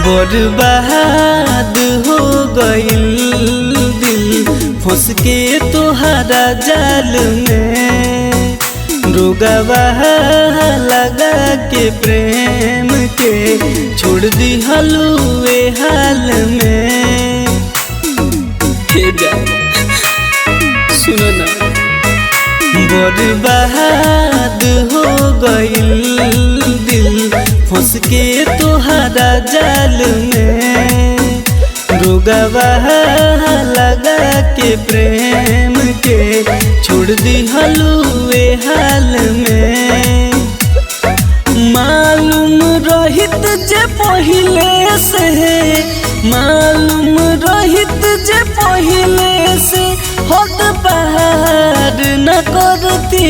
बर्बाद हो गइल दिल फंस के तोहरा जाल में। रोगवा लगा के प्रेम के छोड़ दी हलुए हाल में। हे जा सुनो ना, बर्बाद हो गइल दिल फंस के तोहरा जाल में। रोगवा लगा के प्रेम के छोड़ दी हलुए हाल में। मालूम रहित जे पहिले से, मालूम रहित जे पहिले से हद बहार न करती,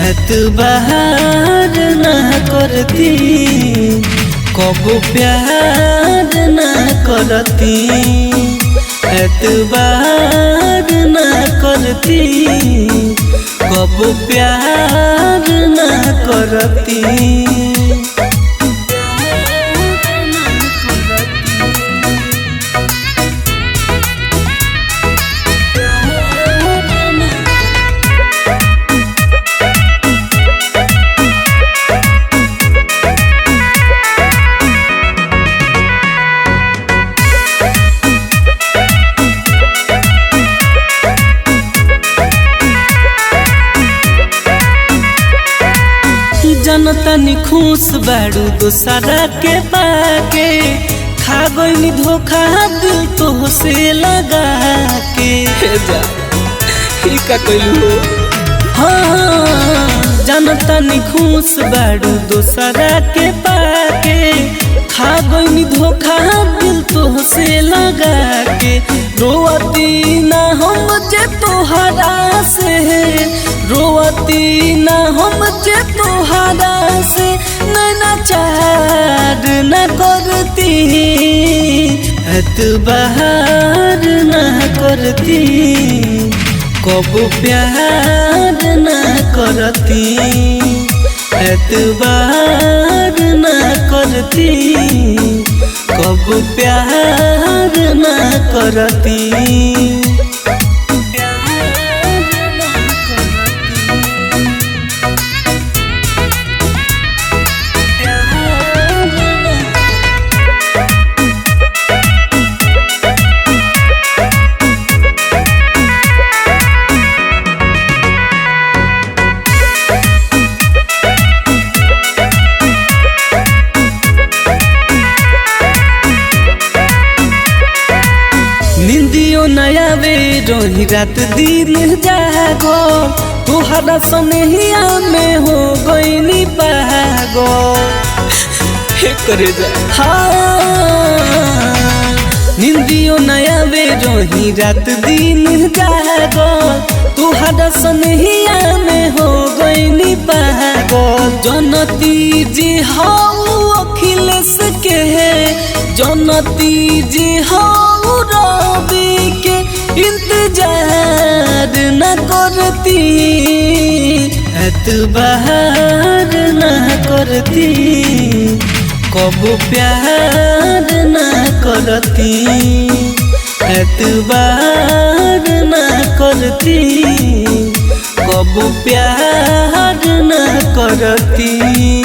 एतबार न करती, कबो प्यार न करती, एतबार न करती, कबो प्यार न करती। जनतनी खुश बाड़ू दोसरा के पाके, खा गइनी धोखा दिल तो से लगा के। जा ई का कइलू? हाँ जनतनी खुश बाड़ू दोसरा के पाके, खा गइनी धोखा दिल तो से लगा के। रोवती ना हम जे तोहरा से, रोवती ना हम जे तोहरा से, नैना चार न करती, एतबार न करती, कबो प्यार न करती, एतबार न करती, कबो प्यार न करती। निंदियो नया वे रोही रात दिन जागो, तोहरा सनेहिया में हो गइनी पागो। हे करे जा हाँ, निंदियो नया वे रोही रात दिन जागो, तोहरा सनेहिया में हो गइनी पागो। जनती जी हाउ अखिलेश के, जनती जी हाउ रवि के, इंतजार न करती, एतबार न करती, कबो प्यार न करती, एतबार न करती, कबो प्यार न करती।